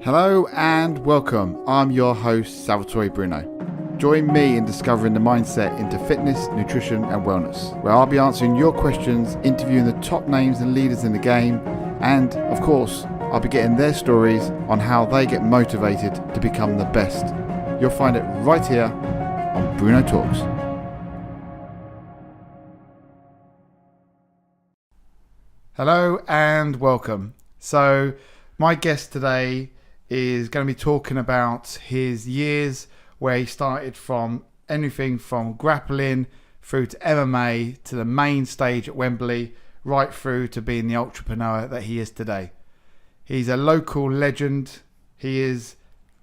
Hello and welcome. I'm your host, Salvatore Bruno. Join me in discovering the mindset into fitness, nutrition and wellness, where I'll be answering your questions, interviewing the top names and leaders in the game, and of course, I'll be getting their stories on how they get motivated to become the best. You'll find it right here on Bruno Talks. Hello and welcome. So my guest today is going to be talking about his years where he started from anything from grappling through to MMA to the main stage at Wembley, right through to being the entrepreneur that he is today. He's a local legend. He is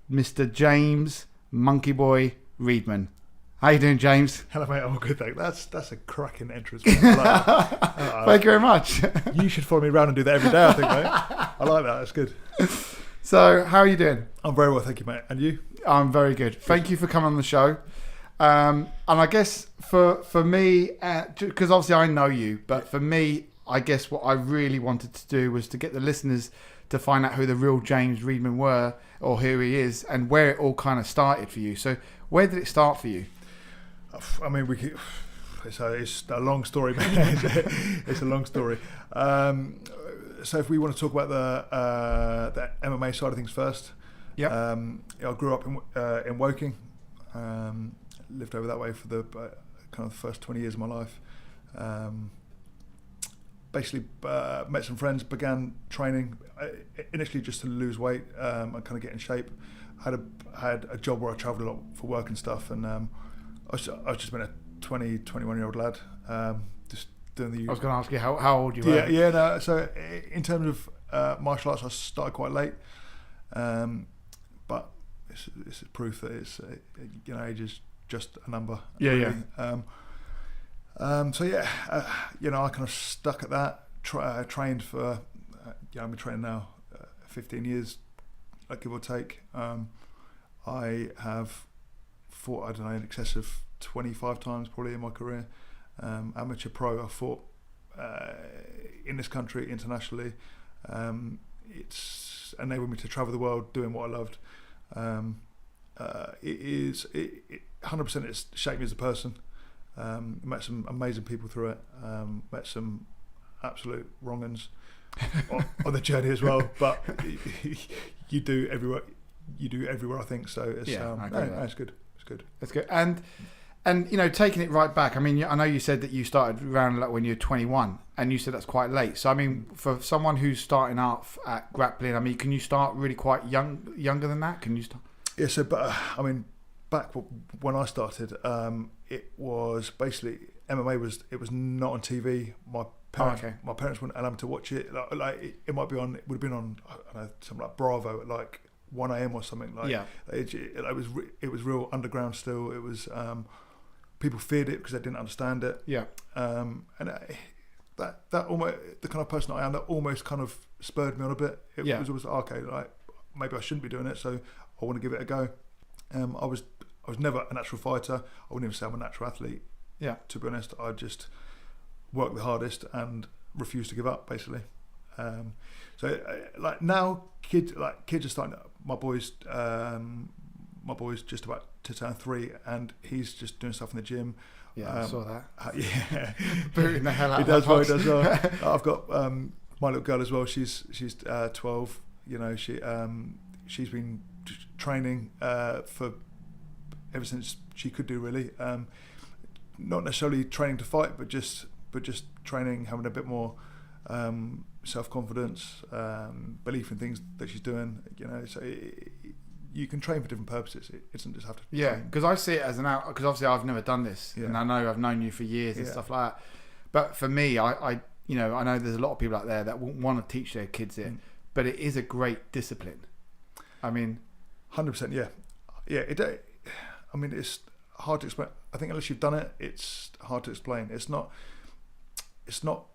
Mr. James Monkey Boy Reedman. How you doing, James? Hello, mate. I'm good, thanks. That's a cracking entrance. Mate. I like that. Thank you very much. You should follow me around and do that every day, I think, mate. I like that. That's good. So, how are you doing? I'm very well, thank you, mate. And you? I'm very good. Thank you for coming on the show. And I guess for me, because obviously I know you, but for me, I guess what I really wanted to do was to get the listeners to find out who the real James Reedman were, or who he is, and where it all kind of started for you. So, where did it start for you? I mean, it's a long story, man. It's a long story. So if we want to talk about the MMA side of things first, I grew up in Woking, lived over that way for the kind of the first 20 years of my life. Basically, met some friends, began training initially just to lose weight and kind of get in shape. Had a job where I travelled a lot for work and stuff, and I was just been a 21-year-old lad, just doing the. I was going to ask you how old you were. Yeah. No, so in terms of martial arts, I started quite late, but this is proof that it's age is just a number. Yeah. I kind of stuck at that. Trained for, I've been training now 15 years, give or take. I have fought, in excess of 25 times probably in my career. Amateur pro, I fought in this country, internationally. It's enabled me to travel the world doing what I loved. It 100% it's shaped me as a person. Met some amazing people through it. Met some absolute wrong-uns on the journey as well. But you do everywhere. I think so. It's, it's good. It's good. That's good. And taking it right back. I mean, I know you said that you started around like when you were 21, and you said that's quite late. So I mean, for someone who's starting off at grappling, I mean, can you start really quite younger than that? Can you start? Yeah. So, but I mean, back when I started, it was basically MMA was not on TV. My parents wouldn't allow me to watch it. Like it might be on. It would have been on. I don't know, something like Bravo at like 1 a.m. or something. Like it was real underground still. It was people feared it because they didn't understand it. Yeah. That almost the kind of person I am, that almost kind of spurred me on a bit. It was always okay, like maybe I shouldn't be doing it, so I want to give it a go. I was never a natural fighter. I wouldn't even say I'm a natural athlete. Yeah. To be honest, I just worked the hardest and refused to give up, basically. Like now, kids are starting. My boy's just about to turn 3, and he's just doing stuff in the gym. Yeah, I saw that. Yeah, booting the hell out. He does well. I've got my little girl as well. She's 12. She's been training for ever since she could do, really. Not necessarily training to fight, but just training, having a bit more self-confidence, belief in things that she's doing. So you can train for different purposes. It doesn't just have to. Yeah, because I see it as because obviously I've never done this, and I know I've known you for years and stuff like that. But for me, I know there's a lot of people out there that want to teach their kids it, but it is a great discipline. I mean, 100%. Yeah. I mean, it's hard to explain. I think unless you've done it, it's hard to explain. It's not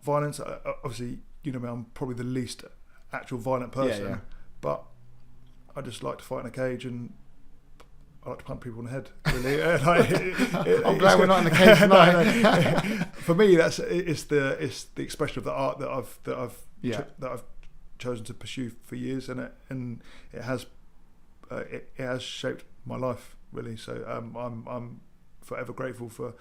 violence. Obviously, I'm probably the least actual violent person, but I just like to fight in a cage, and I like to punch people in the head. Really, I'm glad we're not in the cage tonight. For me, it's the expression of the art that I've chosen to pursue for years, and it has shaped my life really. So I'm forever grateful for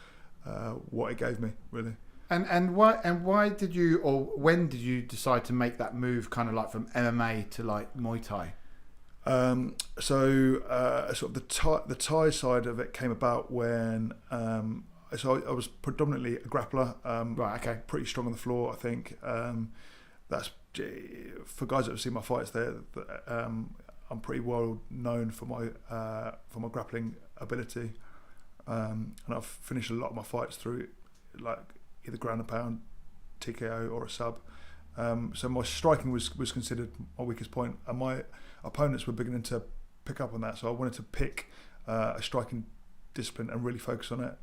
what it gave me, really. And why did you, or when did you decide to make that move, kind of like from MMA to like Muay Thai? Sort of the Thai side of it came about when so I was predominantly a grappler. Right. Okay. Pretty strong on the floor, I think. That's for guys that have seen my fights. I'm pretty well known for my grappling ability, and I've finished a lot of my fights through like either ground and pound, TKO, or a sub. So my striking was considered my weakest point, and my opponents were beginning to pick up on that. So I wanted to pick a striking discipline and really focus on it.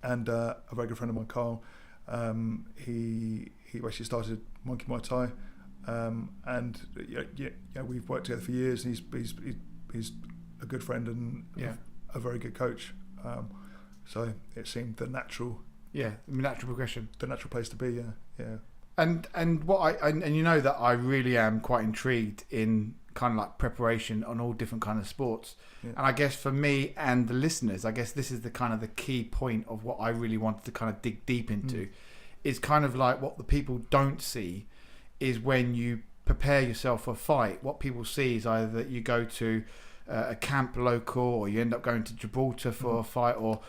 And a very good friend of mine, Carl, he basically started Monkey Muay Thai, and we've worked together for years. And he's a good friend and a very good coach. So it seemed the natural progression, the natural place to be. Yeah. And what and you know that I really am quite intrigued in kind of like preparation on all different kind of sports. Yeah. And I guess for me and the listeners, I guess this is the kind of the key point of what I really wanted to kind of dig deep into, is kind of like what the people don't see is when you prepare yourself for a fight. What people see is either that you go to a camp local, or you end up going to Gibraltar for a fight, or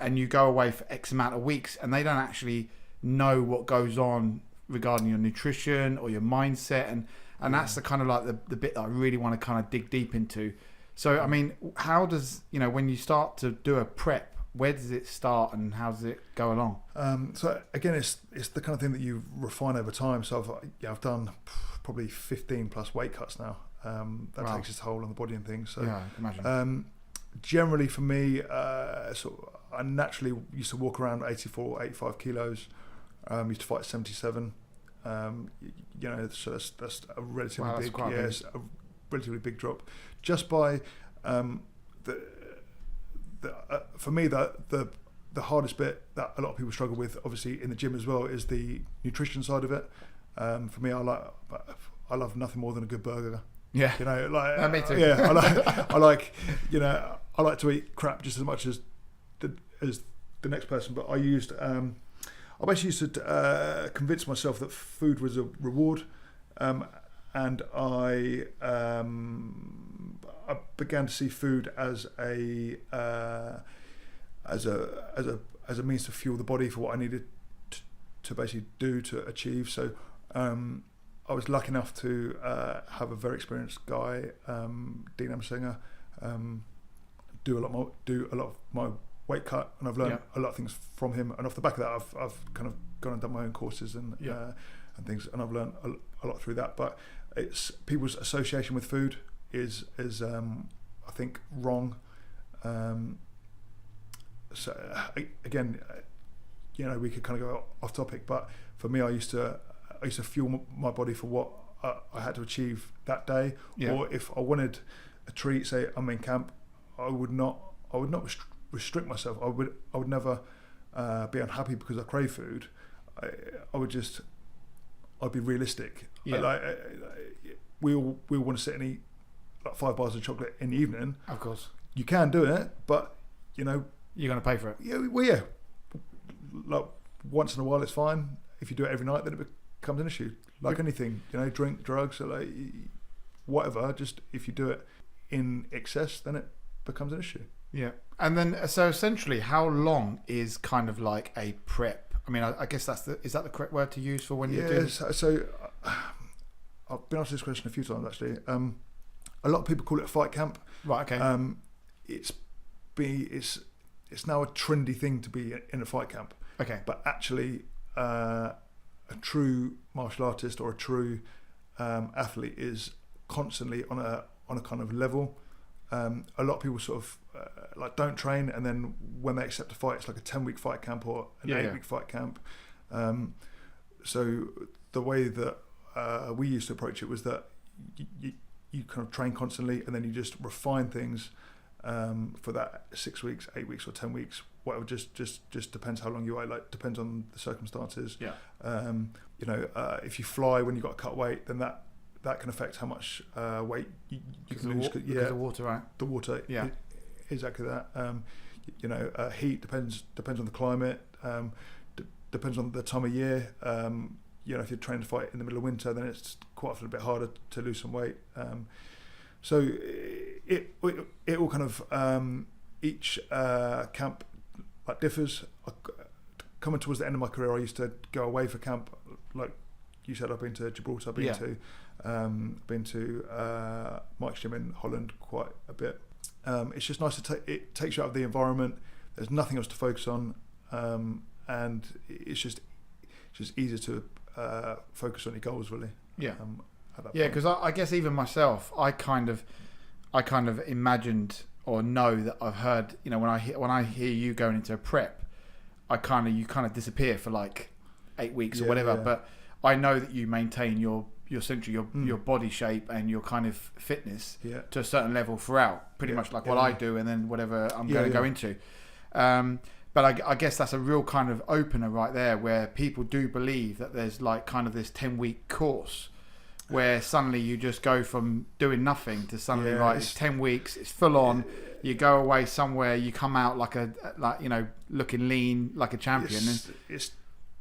and you go away for X amount of weeks, and they don't actually know what goes on regarding your nutrition or your mindset, and that's the kind of like the bit that I really want to kind of dig deep into. So I mean, how does, when you start to do a prep, where does it start and how does it go along? So again, it's the kind of thing that you refine over time. So I've done probably 15 plus weight cuts now. That takes its toll on the body and things. So yeah, I can imagine. Generally for me, so I naturally used to walk around 84, 85 kilos. Used to fight at 77. So that's a relatively big, a relatively big drop. Just by for me, the hardest bit that a lot of people struggle with, obviously in the gym as well, is the nutrition side of it. For me, I love nothing more than a good burger. Yeah, me too. Yeah, I like to eat crap just as much as the next person. But I basically used to convince myself that food was a reward, and I began to see food as a means to fuel the body for what I needed to basically do to achieve. So I was lucky enough to have a very experienced guy, Dean Amsinger, do a lot of my weight cut, and I've learned a lot of things from him. And off the back of that, I've kind of gone and done my own courses and things, and I've learned a lot through that. But it's people's association with food is I think wrong. So again, we could kind of go off topic, but for me, I used to fuel my body for what I had to achieve that day. Or if I wanted a treat, say I'm in camp, I would not restrict myself. I would never be unhappy because I crave food. I'd be realistic. We all want to sit and eat like 5 bars of chocolate in the evening. Of course, you can do it, but you're going to pay for it. Yeah. Like once in a while, it's fine. If you do it every night, then it becomes an issue. Like anything, drink, drugs, or like whatever. Just if you do it in excess, then it becomes an issue. Yeah. And then, so essentially, how long is kind of like a prep? I mean, I guess is that the correct word to use for when you're doing? So I've been asked this question a few times actually. A lot of people call it a fight camp. Right. Okay. It's now a trendy thing to be in a fight camp. Okay. But actually, a true martial artist or a true athlete is constantly on a kind of level. A lot of people sort of don't train, and then when they accept a fight, it's like a 10-week fight camp or an 8-week fight camp. So the way that we used to approach it was that you kind of train constantly, and then you just refine things for that 6 weeks, 8 weeks, or 10 weeks. Whatever, just depends how long you are. Like depends on the circumstances. Yeah. if you fly when you've got to cut weight, then that can affect how much weight you can lose. Because of water, right? The water, yeah, exactly that. Heat depends on the climate, depends on the time of year. If you're training to fight in the middle of winter, then it's quite often a bit harder to lose some weight. So it all kind of each camp differs. Coming towards the end of my career, I used to go away for camp. Like you said, I've been to Gibraltar, been to Mike's gym in Holland quite a bit. It's just nice to it takes you out of the environment. There's nothing else to focus on, and it's just easier to focus on your goals, really. Yeah. At that yeah, point. because I guess even myself, I kind of imagined or know that I've heard. When I hear you going into a prep, you kind of disappear for like 8 weeks or whatever. Yeah. But I know that you maintain your body shape and your kind of fitness to a certain level throughout, pretty much like what I do, and then whatever I'm going to go into. But I guess that's a real kind of opener right there, where people do believe that there's like kind of this 10-week course where suddenly you just go from doing nothing to suddenly it's 10 weeks, it's full on. You go away somewhere, you come out looking lean like a champion. It's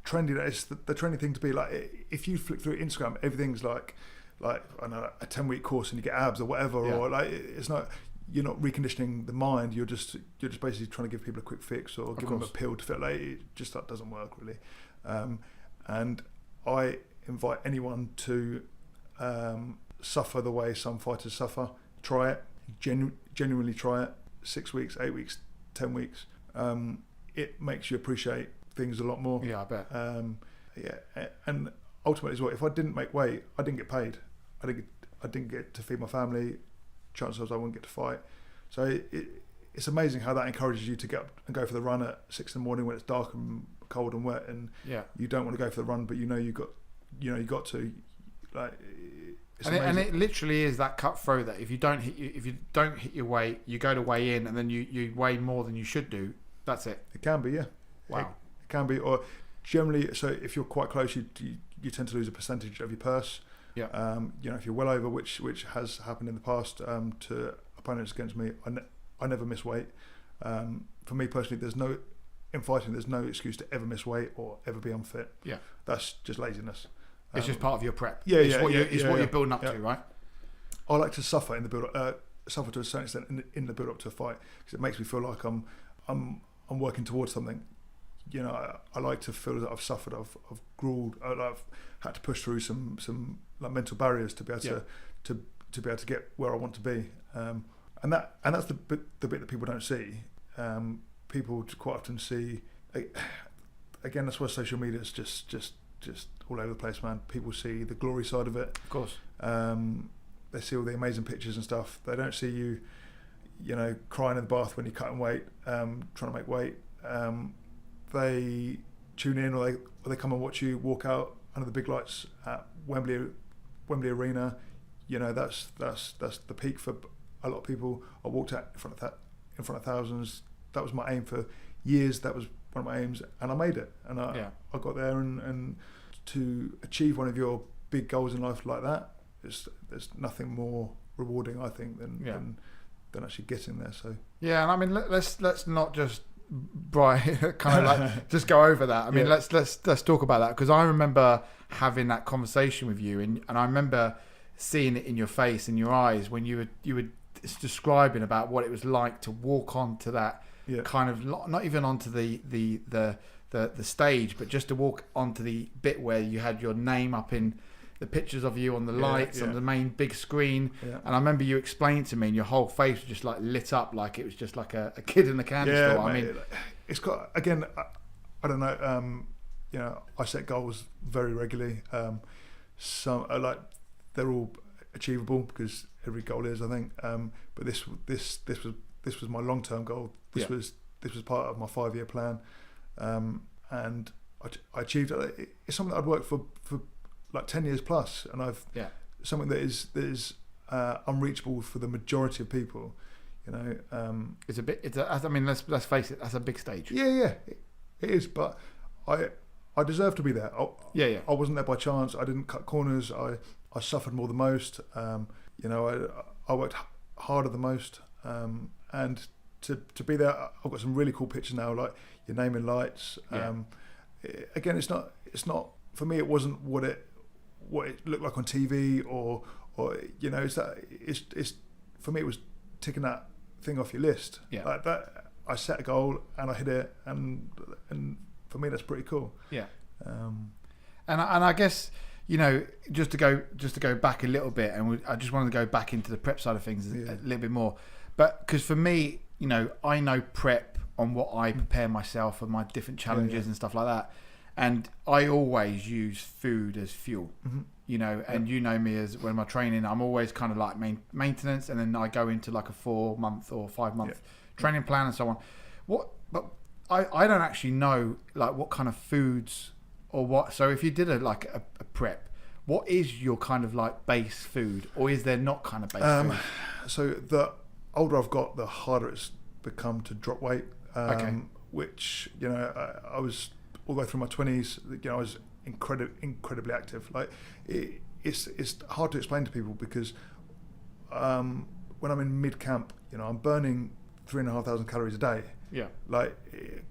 trendy. It's the trendy thing to be like. If you flick through Instagram, everything's like I don't know, a 10-week course and you get abs or whatever, or like it's not. You're not reconditioning the mind. You're just basically trying to give people a quick fix or give them a pill to feel like that doesn't work really. And I invite anyone to suffer the way some fighters suffer. Try it. Genuinely try it. 6 weeks, 8 weeks, 10 weeks. It makes you appreciate things a lot more. Yeah, I bet. And ultimately as well, if I didn't make weight, I didn't get paid. I didn't get to feed my family. Chances I wouldn't get to fight. So it's amazing how that encourages you to get up and go for the run at 6 in the morning when it's dark and cold and wet, and you don't want to go for the run, but you got to. Like, and it literally is that cutthroat that if you don't hit your weight, you go to weigh in, and then you weigh more than you should do. That's it. It can be, yeah. Wow. It can be, or generally. So if you're quite close, you tend to lose a percentage of your purse. Yeah. If you're well over, which has happened in the past to opponents against me, I never miss weight. For me personally, there's no excuse to ever miss weight or ever be unfit. Yeah. That's just laziness. It's just part of your prep. It's what you're building up to, right? I like to suffer in the build suffer to a certain extent in the build up to a fight, because it makes me feel like I'm working towards something. I like to feel that I've suffered, I've grueled, I've had to push through some like mental barriers to be able to be able to get where I want to be, and that's the bit that people don't see. People quite often see, again, that's why social media is just all over the place, man. People see the glory side of it, of course. They see all the amazing pictures and stuff. They don't see you crying in the bath when you're cutting weight, trying to make weight. They tune in, or they come and watch you walk out under the big lights at Wembley Arena. That's the peak for a lot of people. I walked out in front of thousands. That was my aim for years. That was one of my aims, and I made it. And I got there, and to achieve one of your big goals in life like that, there's nothing more rewarding, I think, than actually getting there. So and I mean, let's not just kind of like just go over that. I mean, let's talk about that, because I remember having that conversation with you, and I remember seeing it in your face, in your eyes, when you were describing about what it was like to walk onto that kind of, not even onto the stage, but just to walk onto the bit where you had your name up in the pictures of you on the lights on the main big screen. And I remember you explained to me, and your whole face was just like lit up, like it was just like a kid in the candy store. Mate, I mean, it's got, again, I don't know, I set goals very regularly. Some they're all achievable, because every goal is, I think. But this was my long-term goal. This was part of my 5-year plan, and I achieved it. It's something that I'd worked for like 10 years plus, and I've something that is unreachable for the majority of people. I mean, let's face it, that's a big stage. It is, but I deserve to be there. Yeah. I wasn't there by chance. I didn't cut corners. I suffered more than most. You know, I worked harder than most. And to be there, I've got some really cool pictures now, like your name in lights. Yeah. Again, it's not for me. It wasn't what it looked like on TV or you know, it's for me. It was ticking that thing off your list. Yeah. Like that. I set a goal and I hit it, and for me that's pretty cool. Yeah. And I guess, you know, just to go back a little bit, and I just wanted to go back into the prep side of things a little bit more. But because for me, you know, I know prep on what I prepare myself and my different challenges and stuff like that. And I always use food as fuel, you know, and you know me as when I'm training, I'm always kind of like maintenance. And then I go into like a 4-month or 5-month training plan and so on. But I don't actually know like what kind of foods or what. So if you did a prep, what is your kind of like base food, or is there not kind of base food? So the older I've got, the harder it's become to drop weight. Which, you know, I was all the way through my 20s. You know, I was incredibly active. Like it's hard to explain to people because when I'm in mid camp, you know, I'm burning 3,500 calories a day. Yeah. Like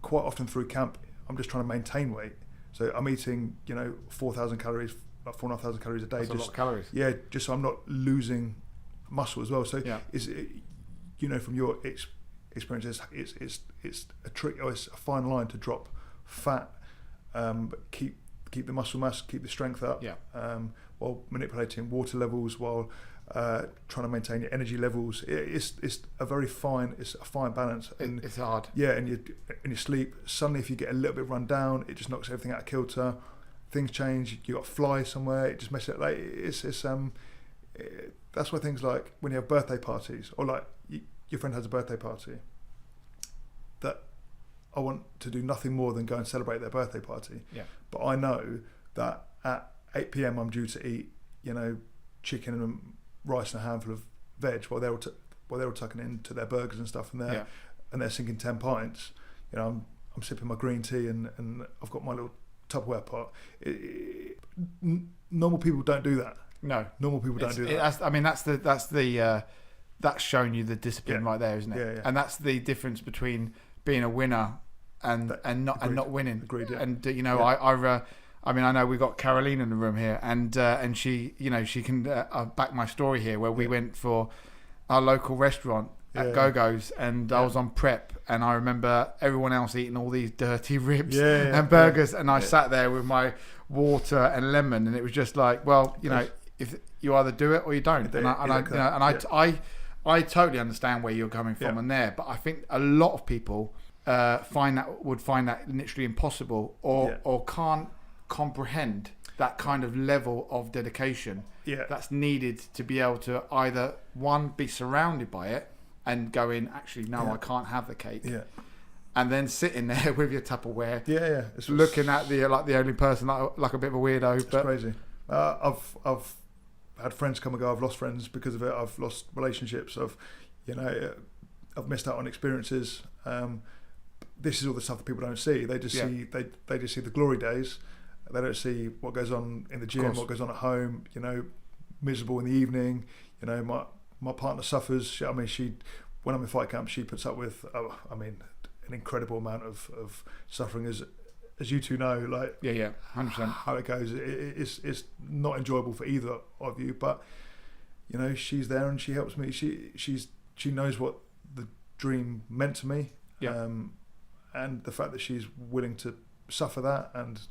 quite often through camp, I'm just trying to maintain weight. So I'm eating, you know, 4,000 calories, like 4,500 calories a day. That's a lot of calories. Yeah, just so I'm not losing muscle as well. So you know, from your experiences, it's a trick, or it's a fine line to drop fat, but keep the muscle mass, keep the strength up, while manipulating water levels, while trying to maintain your energy levels. It's a fine balance. And it's hard. Yeah, and you sleep. Suddenly, if you get a little bit run down, it just knocks everything out of kilter. Things change. You got to fly somewhere. It just messes it. Like that's why things like when you have birthday parties, or like your friend has a birthday party, that I want to do nothing more than go and celebrate their birthday party. Yeah. But I know that at 8 p.m. I'm due to eat, you know, chicken and rice and a handful of veg while they're all tucking into their burgers and stuff, and they're sinking 10 pints. You know, I'm sipping my green tea and I've got my little Tupperware pot. Normal people don't do that. No, normal people don't do that. That's showing you the discipline right there, isn't it? Yeah. And that's the difference between being a winner and not winning. Agreed. Yeah. And you know, I mean, I know we got Caroline in the room here, and she, you know, she can back my story here, where we went for our local restaurant at Go-Go's, and I was on prep, and I remember everyone else eating all these dirty ribs and burgers, and I sat there with my water and lemon, and it was just like, well, you know, if you either do it or you don't. I totally understand where you're coming from and there, but I think a lot of people would find that literally impossible, or can't comprehend that kind of level of dedication that's needed to be able to either, one, be surrounded by it and going, actually, no, I can't have the cake. Yeah. And then sitting there with your Tupperware, it's looking at the only person like a bit of a weirdo. It's crazy. I've had friends come and go. I've lost friends because of it. I've lost relationships. I've missed out on experiences. This is all the stuff that people don't see. They just see they just see the glory days. They don't see what goes on in the gym, what goes on at home. You know, miserable in the evening. You know, my partner suffers. When I'm in fight camp, she puts up with an incredible amount of suffering, as you two know. Like 100%. How it goes, it's not enjoyable for either of you. But you know, she's there and she helps me. She knows what the dream meant to me. Yeah. And the fact that she's willing to suffer that and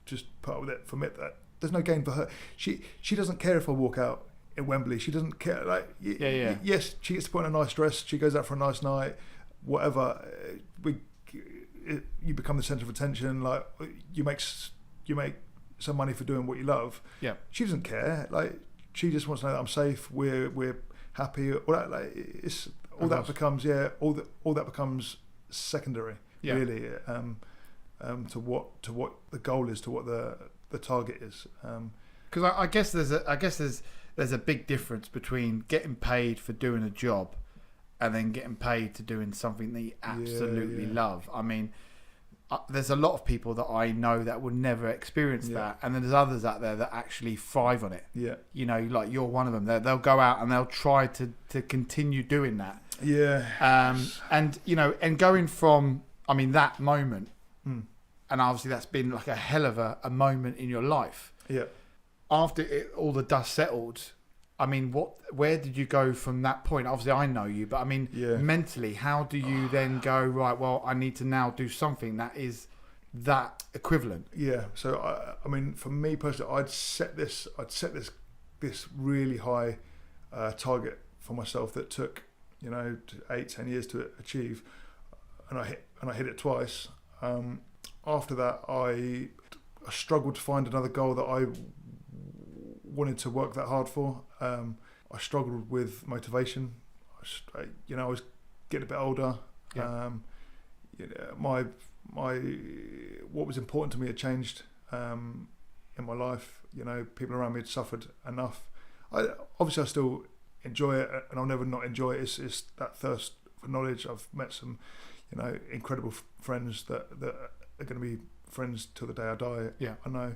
just put up with it, for me, that there's no gain for her. She doesn't care if I walk out in Wembley. She doesn't care. Like yes, she gets to put on a nice dress. She goes out for a nice night. Whatever. You become the centre of attention. Like you make some money for doing what you love. Yeah. She doesn't care. Like she just wants to know that I'm safe. We're happy. All that. Like it's all that becomes all that becomes secondary. Yeah. Really. To what the goal is, to what the target is. Because I guess there's a big difference between getting paid for doing a job and then getting paid to doing something that you absolutely love. I mean, there's a lot of people that I know that would never experience that, and then there's others out there that actually thrive on it. Yeah. You know, like you're one of them. They'll go out and they'll try to continue doing that. Yeah. And you know, and going from, I mean, that moment, and obviously that's been like a hell of a moment in your life. Yeah. After all the dust settled, I mean, where did you go from that point? Obviously, I know you, but I mean, mentally, how do you then go, right, well, I need to now do something that is that equivalent? Yeah. So, I mean, for me personally, I'd set this really high target for myself that took, 8-10 years to achieve, and I hit it twice. After that, I struggled to find another goal that I wanted to work that hard for. I struggled with motivation. I was getting a bit older. Yeah. My what was important to me had changed in my life. People around me had suffered enough. Obviously I still enjoy it, and I'll never not enjoy it. It's that thirst for knowledge. I've met some, incredible friends that are going to be friends till the day I die. Yeah, I know.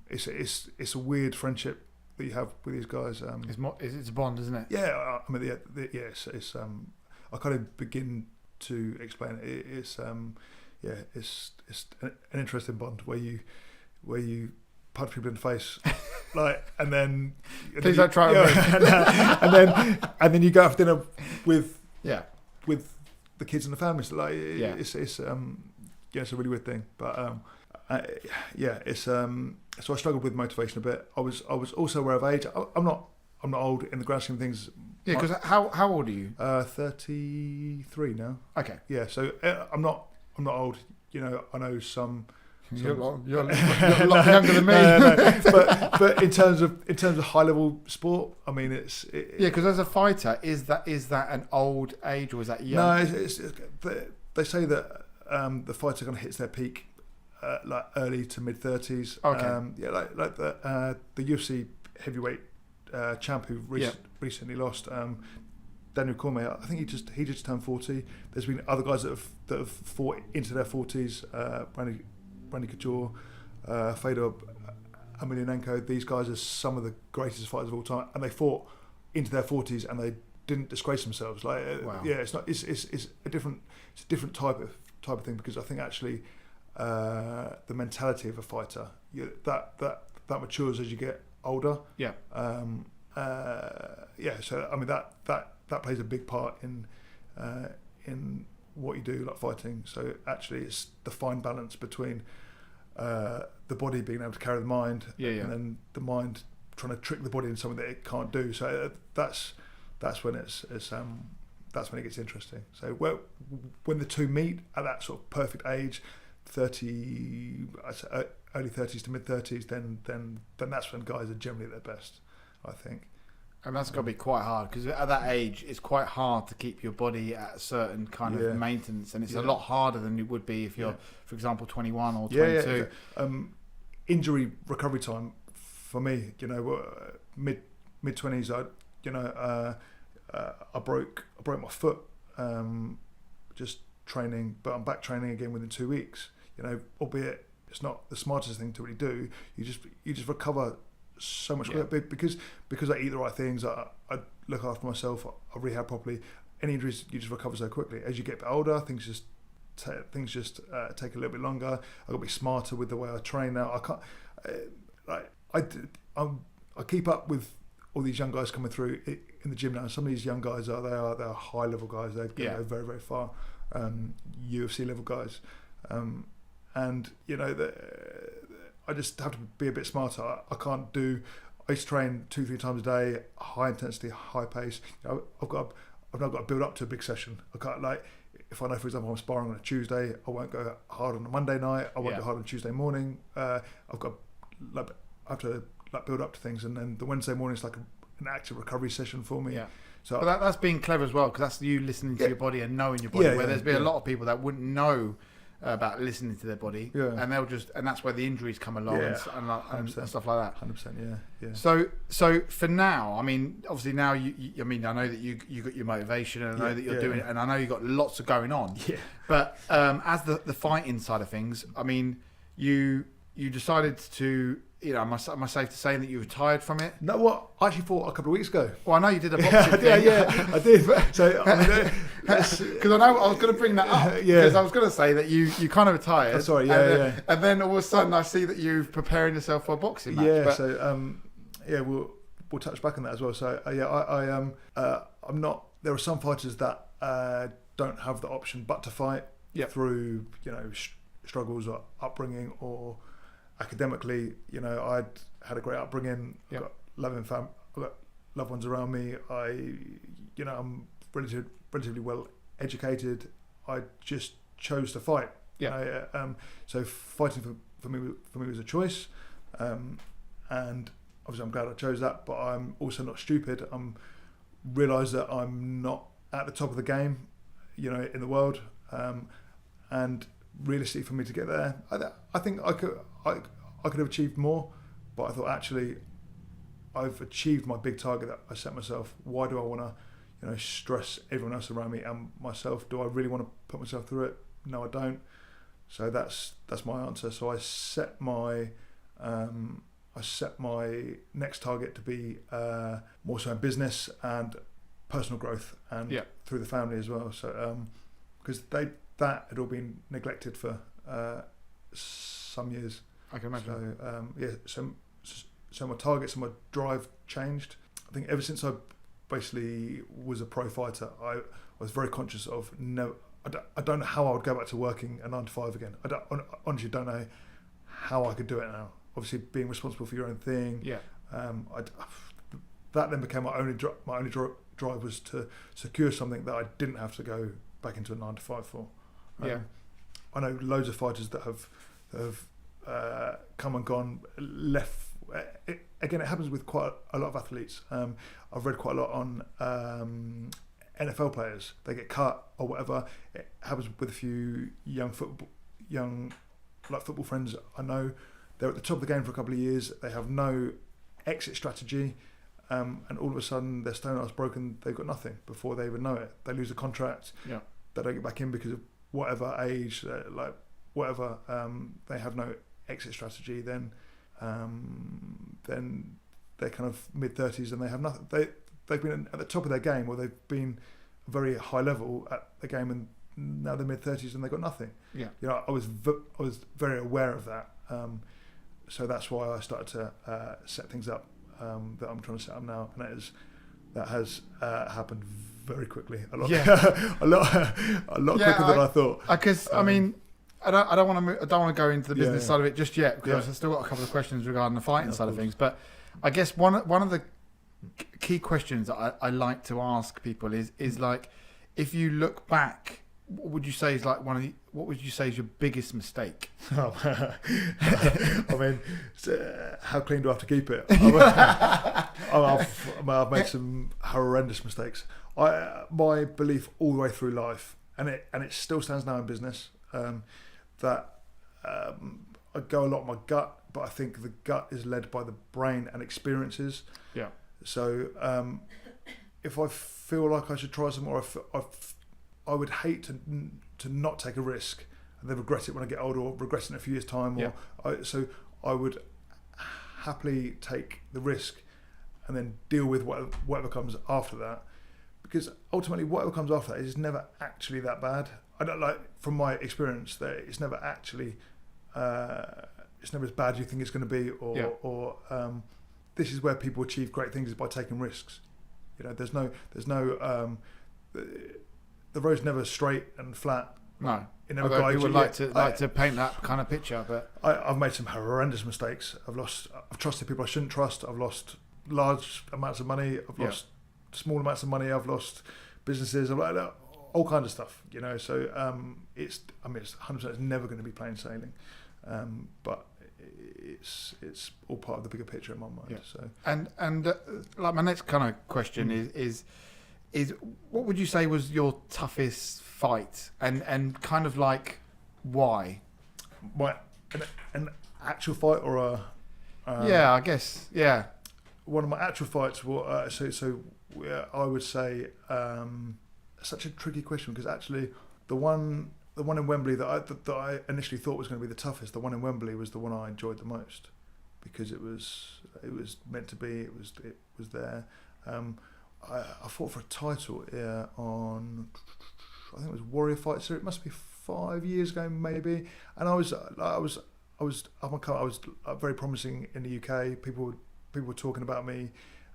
It's a weird friendship that you have with these guys. It's a bond, isn't it? Yeah, I mean, it's I can't even begin to explain it. It's an interesting bond where you punch people in the face, and then please don't try and then you go have dinner with the kids and the families. It's a really weird thing, but. So I struggled with motivation a bit. I was also aware of age. I'm not old in the grand scheme of things. Yeah, because how old are you? 33 now. Okay. Yeah, so I'm not old. I know some. You're a lot younger than me. No. But in terms of high level sport, I mean because as a fighter, is that an old age or is that young? No, they say that the fighter kind of hits their peak. Like early to mid 30s. Okay. Like the UFC heavyweight champ who recently lost, Daniel Cormier. I think he just turned 40. There's been other guys that have fought into their 40s. Brandy Couture, Fedor Emelianenko. These guys are some of the greatest fighters of all time, and they fought into their 40s and they didn't disgrace themselves. Wow. It's a different type of thing, because I think actually. The mentality of a fighter that matures as you get older. Yeah. So I mean that plays a big part in what you do, like fighting. So actually, it's the fine balance between the body being able to carry the mind, and then the mind trying to trick the body into something that it can't do. So that's when that's when it gets interesting. So when the two meet at that sort of perfect age. 30, early 30s to mid 30s, then that's when guys are generally at their best, I think. And that's got to be quite hard, because at that age, it's quite hard to keep your body at a certain kind of maintenance, and it's a lot harder than it would be if you're, for example, 21 or 22. Injury recovery time for me, mid 20s, I broke my foot, just training, but I'm back training again within 2 weeks. Albeit it's not the smartest thing to really do. You just recover so much quicker, because I eat the right things. I look after myself. I rehab properly. Any injuries, you just recover so quickly. As you get a bit older, things just take a little bit longer. I've got to be smarter with the way I train now. I can't. I keep up with all these young guys coming through in the gym now. Some of these young guys they're high level guys. They're going to go very, very far. UFC level guys, and I just have to be a bit smarter. I can't do. I used to train 2-3 times a day, high intensity, high pace. I've now got to build up to a big session. I can't, if I know, for example, I'm sparring on a Tuesday, I won't go hard on a Monday night. I won't go hard on Tuesday morning. I have to build up to things, and then the Wednesday morning is like an active recovery session for me. Yeah. So that's being clever as well, because that's you listening to your body and knowing your body. There's been a lot of people that wouldn't know about listening to their body, Yeah. and that's where the injuries come along, Yeah, and stuff like that. 100%. Yeah. So for now, I mean, obviously now I mean, I know that you got your motivation, and I know that you're doing it, and I know you got lots of going on. Yeah. But as the fighting side of things, I mean, you decided to, am I safe to say that you retired from it? No, what I actually fought a couple of weeks ago. Well, I know you did a boxing thing. Yeah, I did. So because I know I was going to bring that up. Because I was going to say that you kind of retired. Oh, sorry, and then all of a sudden I see that you're preparing yourself for a boxing match. Yeah. But, So we'll touch back on that as well. So I'm not. There are some fighters that don't have the option but to fight through struggles or upbringing or academically. I'd had a great upbringing. I've got loving family. I've got loved ones around me. I'm relatively well educated. I just chose to fight. So fighting for me was a choice, and obviously I'm glad I chose that. But I'm also not stupid. I'm realised that I'm not at the top of the game, in the world, and realistically for me to get there, I think I could have achieved more. But I thought actually I've achieved my big target that I set myself. Why do I want to, stress everyone else around me and myself? Do I really want to put myself through it? No, I don't. So that's my answer. So I set my next target to be more so in business and personal growth and through the family as well. So because that had all been neglected for some years. I can imagine. So my targets and my drive changed. I think ever since I basically was a pro fighter, I was very conscious of I don't know how I would go back to working a 9 to 5 again. Honestly don't know how I could do it now. Obviously, being responsible for your own thing. Yeah. That then became my only drive was to secure something that I didn't have to go back into a 9 to 5 for. I know loads of fighters that have come and gone, left. Again, it happens with quite a lot of athletes. I've read quite a lot on NFL players. They get cut or whatever. It happens with a few young football friends I know. They're at the top of the game for a couple of years. They have no exit strategy, and all of a sudden their stone art's broken. They've got nothing before they even know it. They lose a contract. Yeah. They don't get back in because of whatever age, whatever. They have no exit strategy. Then they're kind of mid-30s and they have nothing. They've been at the top of their game, or they've been very high level at the game, and now they're mid-30s and they've got nothing. Yeah. I was very aware of that. So that's why I started to set things up that I'm trying to set up now, and that has happened very quickly. A lot quicker than I thought. Because I mean, I don't want to go into the business side of it just yet, because I've still got a couple of questions regarding the fighting side of things. But I guess one of the key questions that I like to ask people is like, if you look back, what would you say is like what would you say is your biggest mistake? I mean, how clean do I have to keep it? I've made some horrendous mistakes. My belief all the way through life, and it still stands now in business, that I go a lot on my gut, but I think the gut is led by the brain and experiences. Yeah. So if I feel like I should try some more, I would hate to not take a risk and then regret it when I get older, or regret it in a few years' time. So I would happily take the risk and then deal with whatever comes after that, because ultimately whatever comes after that is never actually that bad. I don't like, from my experience, that it's never actually it's never as bad as you think it's going to be, or this is where people achieve great things, is by taking risks. There's no the road's never straight and flat. No, it never guides you. People like to paint that kind of picture, but I've made some horrendous mistakes. I've trusted people I shouldn't trust. I've lost large amounts of money. I've lost small amounts of money. I've lost businesses. All kinds of stuff. So it's 100%. It's never going to be plain sailing, but it's all part of the bigger picture in my mind. Yeah. So and like my next kind of question is what would you say was your toughest fight, and kind of like why? An actual fight or a? Yeah, I guess. Yeah. One of my actual fights. I would say such a tricky question because actually the one in Wembley that I initially thought was going to be the toughest, the one in Wembley was the one I enjoyed the most because it was meant to be. It was there. I fought for a title on, I think it was Warrior Fight Series. It must be 5 years ago maybe, and I was very promising in the UK. People were talking about me.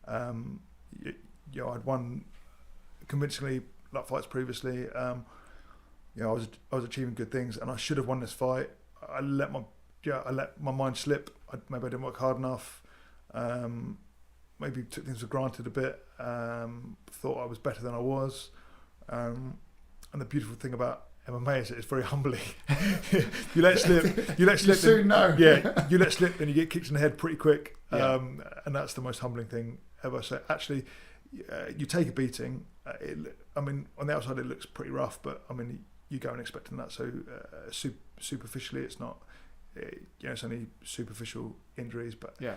I'd won convincingly like fights previously. I was achieving good things, and I should have won this fight. I let my mind slip. Maybe I didn't work hard enough. Maybe took things for granted a bit. Thought I was better than I was. And the beautiful thing about MMA is it's very humbling. You let slip. You soon know. Yeah, you let slip, then you get kicked in the head pretty quick. Yeah. And that's the most humbling thing ever. So actually, you take a beating. On the outside it looks pretty rough, but I mean, you go in expecting that. So superficially, it's not. It's only superficial injuries, but yeah.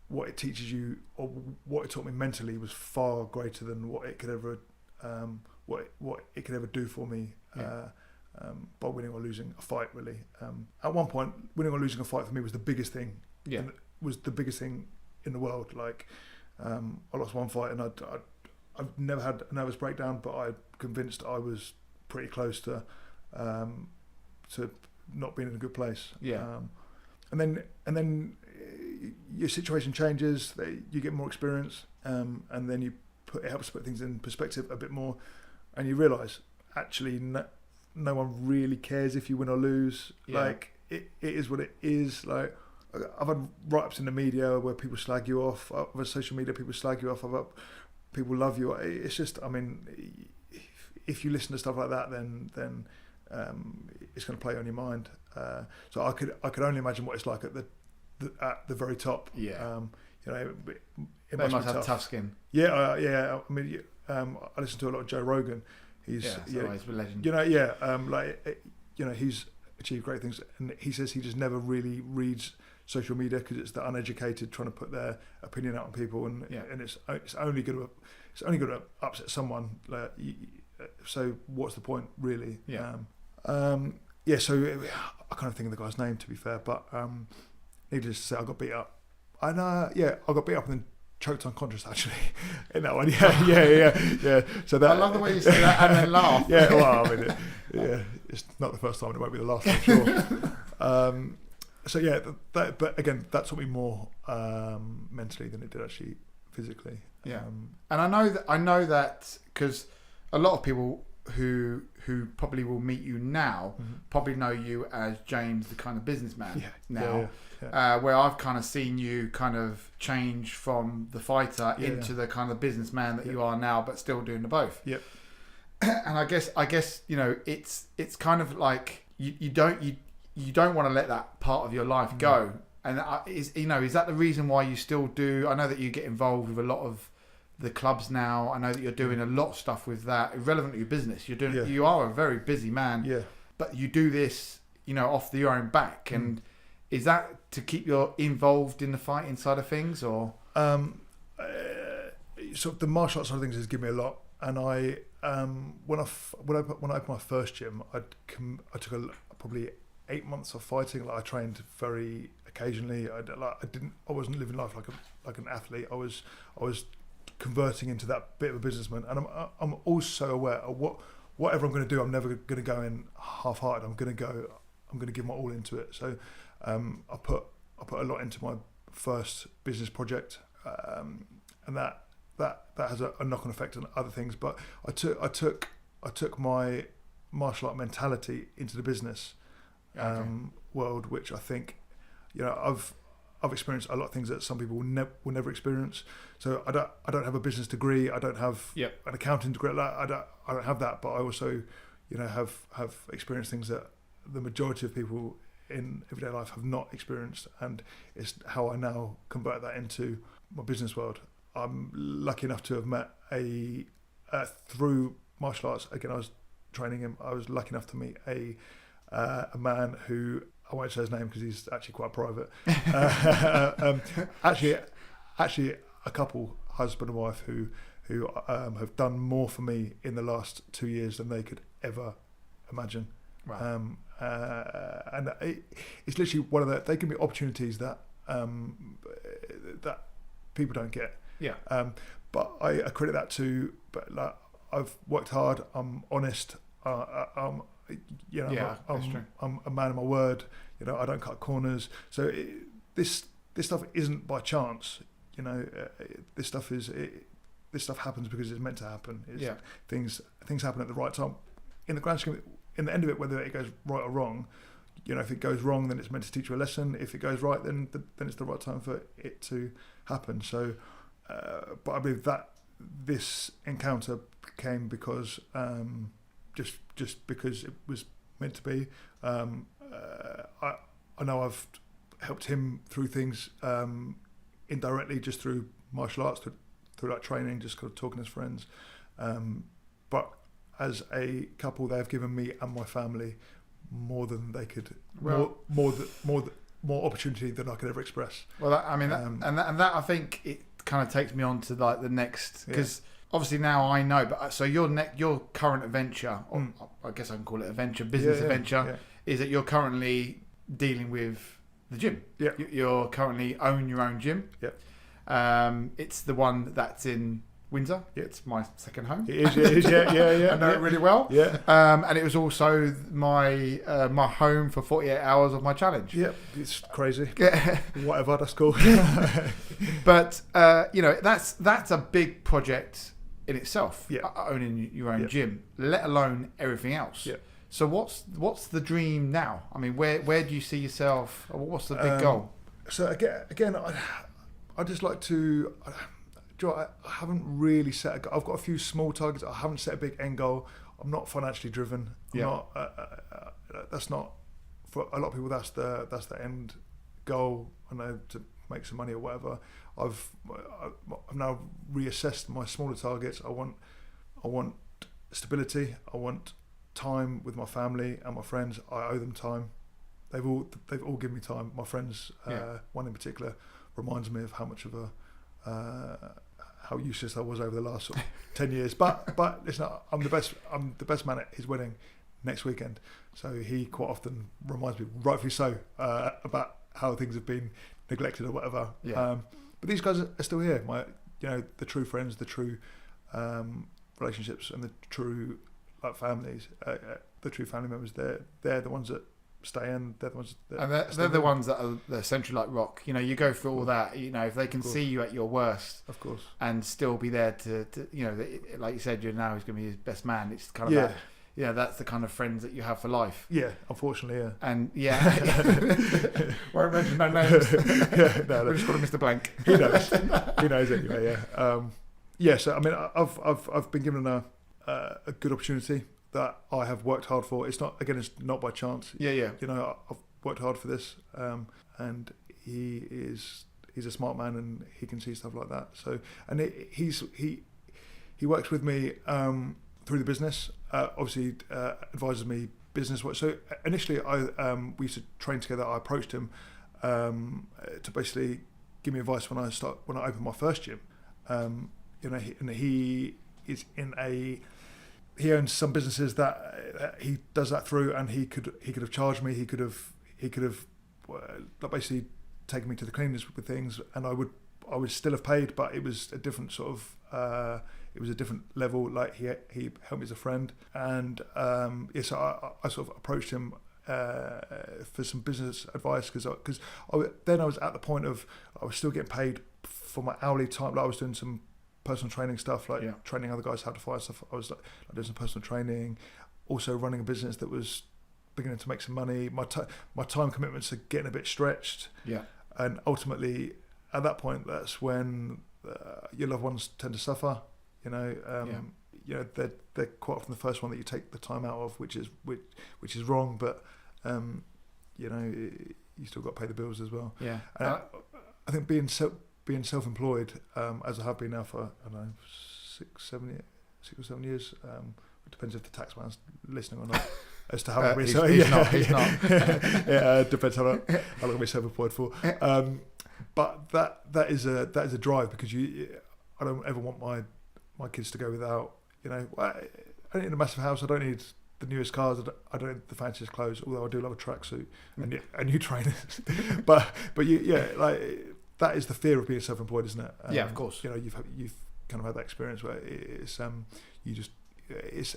What it teaches you, or what it taught me mentally, was far greater than what it could ever do for me. Yeah. By winning or losing a fight, really. At one point, winning or losing a fight for me was the biggest thing. Yeah. Was the biggest thing in the world. Like, I lost one fight, and I've never had a nervous breakdown, but I'm convinced I was pretty close to not being in a good place. Yeah. And then your situation changes. You get more experience, and then it helps put things in perspective a bit more, and you realise actually no one really cares if you win or lose. Yeah. Like it is what it is. Like I've had write-ups in the media where people slag you off. I've had social media people slag you off. I've had people love you. It's just, I mean, if you listen to stuff like that, then it's going to play on your mind. So I could only imagine what it's like at the very top. Yeah. It They must must be have tough skin. Yeah, yeah. I mean, I listen to a lot of Joe Rogan. He's always a legend. He's achieved great things, and he says he just never really reads social media because it's the uneducated trying to put their opinion out on people, and it's only going to upset someone. So what's the point, really? Yeah. So I can't think of the guy's name, to be fair, but needless to say, I got beat up. And I got beat up and then choked unconscious, actually, in that one. Yeah. So that, I love the way you say that and then laugh. Yeah, well, I mean, it's not the first time, and it won't be the last, I'm sure. But again, that taught me more mentally than it did actually physically. Yeah. And I know that because a lot of people who probably will meet you now probably know you as James, the kind of businessman now. Yeah. Where I've kind of seen you kind of change from the fighter into the kind of businessman that you are now, but still doing the both. Yep. And I guess it's kind of like you don't want to let that part of your life go. And is that the reason why you still do? I know that you get involved with a lot of the clubs now. I know that you're doing a lot of stuff with that, irrelevant to your business. You are a very busy man. Yeah. But you do this, off your own back. And is that to keep you involved in the fighting side of things, or? So the martial arts side of things has given me a lot. And I, when I opened my first gym, I took probably 8 months of fighting. Like I trained very occasionally. I wasn't living life like an athlete. I was converting into that bit of a businessman, and I'm also aware of whatever I'm going to do. I'm never going to go in half-hearted. I'm going to give my all into it. So I put a lot into my first business project, and that has a knock-on effect on other things. But I took my martial art mentality into the business world, which I think I've experienced a lot of things that some people will never experience. So I don't have a business degree. I don't have an accounting degree. I don't have that. But I also, have experienced things that the majority of people in everyday life have not experienced, and it's how I now convert that into my business world. I'm lucky enough to have met through martial arts. Again, I was training him. I was lucky enough to meet a a man who, I won't say his name because he's actually quite private. Actually, a couple, husband and wife, who have done more for me in the last 2 years than they could ever imagine. Wow. And it's literally one of the. They give me opportunities that that people don't get. Yeah. But I credit that to. But like, I've worked hard. I'm honest. I'm that's true. I'm a man of my word. I don't cut corners. So this stuff isn't by chance. This stuff happens because it's meant to happen. Things happen at the right time. In the grand scheme, in the end of it, whether it goes right or wrong, if it goes wrong, then it's meant to teach you a lesson. If it goes right, then it's the right time for it to happen. So, but I believe that this encounter came because just because it was meant to be. I know I've helped him through things indirectly, just through martial arts, through that training, just kind of talking as friends. But as a couple, they have given me and my family more than they could, more opportunity than I could ever express. Well, that I think it kind of takes me on to like the next, because obviously now I know. But so your current adventure, or I guess I can call it adventure, adventure, is that you're currently dealing with the gym. Yeah, you're currently own your own gym. Yeah, it's the one that's in Windsor. Yeah. It's my second home. It is, yeah. I know it really well. Yeah. And it was also my my home for 48 hours of my challenge. Yep, it's crazy. Whatever, that's cool. But that's a big project in itself. Yeah. Owning your own gym, let alone everything else. Yeah. So what's the dream now? I mean, where do you see yourself? Or what's the big goal? So again, I just like to. I haven't really set a goal. I've got a few small targets. I haven't set a big end goal. I'm not financially driven. That's not, for a lot of people, that's the end goal. I know, to make some money or whatever. I've now reassessed my smaller targets. I want stability. I want time with my family and my friends. I owe them time. They've all given me time. My friends, one in particular, reminds me of how much of a how useless I was over the last sort of 10 years. But listen, I'm the best man at his wedding next weekend. So he quite often reminds me, rightfully so, about how things have been neglected or whatever. Yeah. But these guys are still here. The true friends, the true relationships, and the true families, the true family members. They're the ones that stay in. They're the ones they're the ones that are essentially like rock. You go through all that. If they can see you at your worst, of course, and still be there to like you said, now he's going to be his best man. It's kind of that's the kind of friends that you have for life. Yeah, unfortunately, yeah. And won't mention no names. We'll just call him Mr. Blank. He knows anyway. Yeah. So I mean, I've been given a good opportunity that I have worked hard for. It's not by chance. Yeah. I've worked hard for this, and he's a smart man, and he can see stuff like that. So, and he works with me through the business. Obviously, advises me business work. So initially, we used to train together. I approached him to basically give me advice when I opened my first gym. He is in a. He owns some businesses that he does that through, and he could have charged me. He could have basically taken me to the cleaners with things, and I would still have paid, but it was a different sort of it was a different level. Like he helped me as a friend, and so I sort of approached him for some business advice because then I was at the point of I was still getting paid for my hourly time. Like I was doing some personal training stuff, training other guys how to fight stuff. I was like doing some personal training, also running a business that was beginning to make some money. My time commitments are getting a bit stretched. Yeah. And ultimately, at that point, that's when your loved ones tend to suffer. They're quite often the first one that you take the time out of, which is wrong. But you still got to pay the bills as well. Yeah. I think being self-employed, as I have been now for 6 or 7 years, It depends if the taxman's listening or not. As to how long he's not. Yeah, depends how long we're self-employed for. But that is a drive, because I don't ever want my kids to go without. I don't need a massive house. I don't need the newest cars. I don't need the fanciest clothes. Although I do love a tracksuit and new trainers. but that is the fear of being self-employed, isn't it? Yeah, of course. You've kind of had that experience where it's you just it's.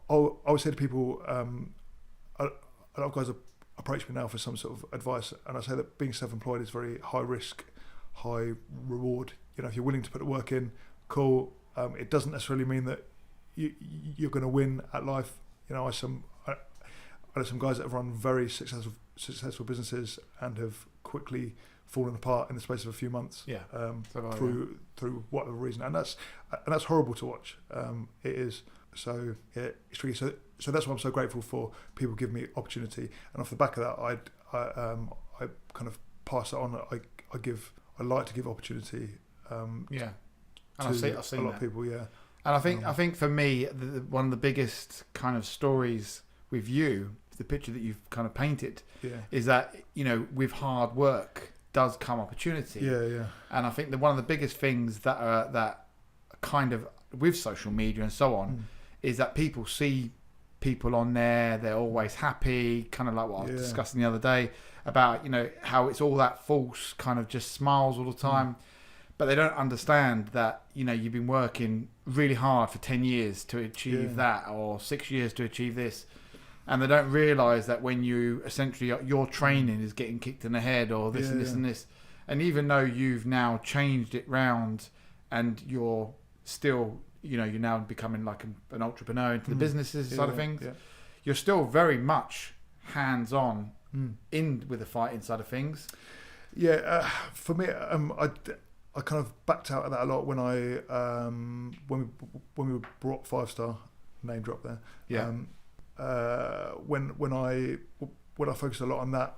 I would say to people, a lot of guys approach me now for some sort of advice, and I say that being self-employed is very high risk, high reward. If you're willing to put the work in, cool. It doesn't necessarily mean that you're going to win at life. I know some guys that have run very successful businesses and have quickly fallen apart in the space of a few months. Yeah. Through whatever reason, and that's horrible to watch. It is. So yeah, it's tricky. So that's why I'm so grateful for people giving me opportunity, and off the back of that, I kind of pass it on. I like to give opportunity. Yeah, and to I've seen a lot that. of people. Yeah, and I think for me, one of the biggest kind of stories with you, the picture that you've kind of painted, is that with hard work does come opportunity. Yeah. And I think that one of the biggest things that kind of with social media and so on. Is that people see people on there, they're always happy, kind of like what I was discussing the other day about, how it's all that false kind of just smiles all the time. But they don't understand that, you've been working really hard for 10 years to achieve that, or 6 years to achieve this. And they don't realise that when you essentially, your training is getting kicked in the head, or this and this and this. And even though you've now changed it round and you're still... you're now becoming like an entrepreneur into the businesses side of things. Yeah. You're still very much hands-on in with the fighting side of things. Yeah, for me, I kind of backed out of that a lot when when we brought 5 Star, name drop there. Yeah. When I focused a lot on that,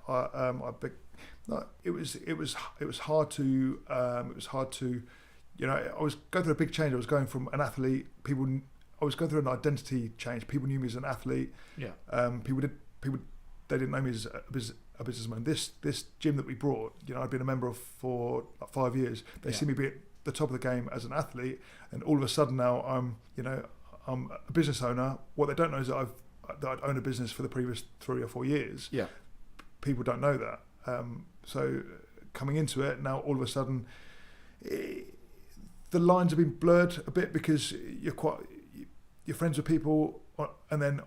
it was hard to I was going through a big change. I was going from an athlete. I was going through an identity change. People knew me as an athlete. Yeah. People they didn't know me as a businessman. This gym that we brought, I'd been a member of for like 5 years. They see me be at the top of the game as an athlete, and all of a sudden now I'm a business owner. What they don't know is that I'd owned a business for the previous 3 or 4 years. Yeah. People don't know that. So coming into it now, all of a sudden. The lines have been blurred a bit, because you're friends with people, and then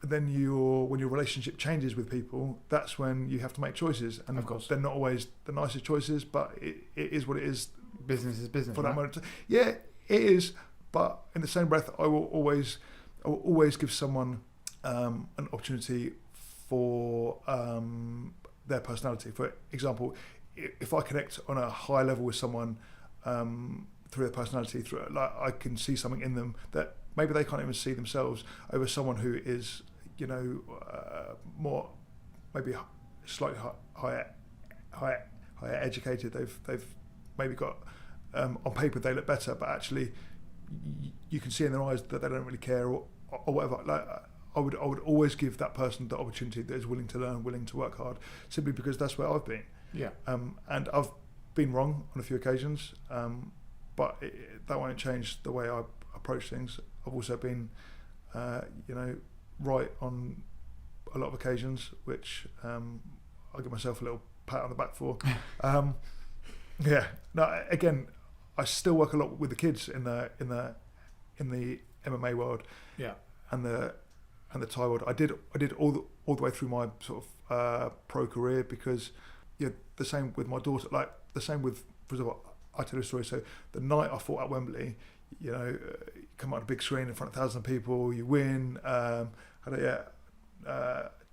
when your relationship changes with people, that's when you have to make choices, and of course they're not always the nicest choices, but it is what it is. Business is business for right? that moment. Yeah, it is. But in the same breath, I will always give someone an opportunity for their personality. For example, if I connect on a high level with someone. Through their personality, I can see something in them that maybe they can't even see themselves, over someone who is, more, maybe slightly higher educated. They've maybe got on paper they look better, but actually you can see in their eyes that they don't really care or whatever. Like I would always give that person the opportunity that is willing to learn, willing to work hard, simply because that's where I've been. Yeah. And I've been wrong on a few occasions. But that won't change the way I approach things. I've also been, right on a lot of occasions, which I'll give myself a little pat on the back for. Yeah. No, again, I still work a lot with the kids in the MMA world. Yeah. And the Thai world. I did all the way through my sort of pro career, because the same with my daughter. Like the same with, for example. I tell a story. So the night I fought at Wembley, come on a big screen in front of 1,000 people, you win. Had a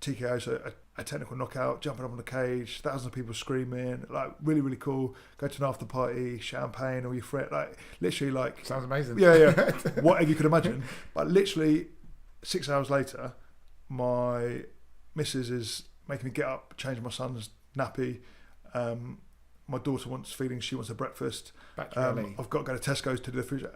TKO, so a technical knockout, jumping up on the cage, thousands of people screaming, like really, really cool. Go to an after party, champagne, all your friends, like literally like. Sounds amazing. Yeah. Whatever you could imagine. But literally 6 hours later, my missus is making me get up, change my son's nappy. My daughter feeding, she wants her breakfast. Back to I've got to go to Tesco's to do the food.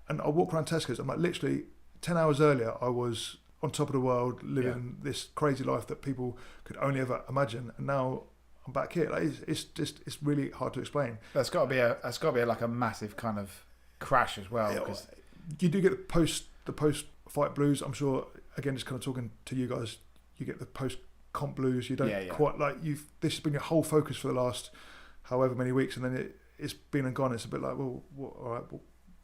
And I walk around Tesco's, I'm like literally 10 hours earlier, I was on top of the world, living this crazy life that people could only ever imagine, and now I'm back here. Like, it's really hard to explain. That's got to be like a massive kind of crash as well. Because you do get the post fight blues. I'm sure. Again, just kind of talking to you guys, you get the post comp blues. You don't quite like you've. This has been your whole focus for the last however many weeks, and then it's been and gone. It's a bit like, well, all right,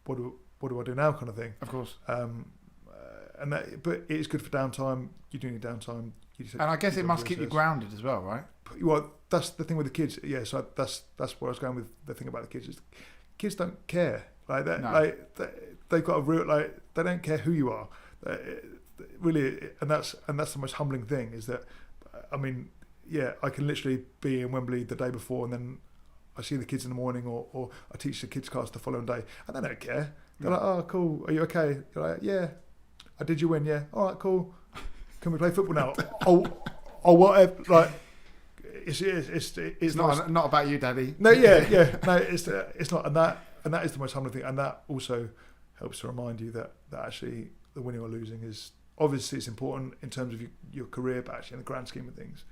well, what do I do now, kind of thing. Of course. But it is good for downtime. You do need downtime. And I guess it must keep you grounded as well, right? Well, that's the thing with the kids. Yeah, so that's where I was going with the thing about the kids. Is kids don't care like that. No. Like they've got a real they don't care who you are. Really, and that's the most humbling thing is that, I mean, yeah, I can literally be in Wembley the day before, and then I see the kids in the morning, or I teach the kids class the following day, and they don't care. They're like, oh, cool, are you okay? You're like, yeah. Did you win? Yeah. All right, cool. Can we play football now? or whatever. Like, it's not about you, Daddy. No, yeah. No, it's not, and that is the most humbling thing, and that also helps to remind you that actually the winning or losing is obviously it's important in terms of your career, but actually in the grand scheme of things,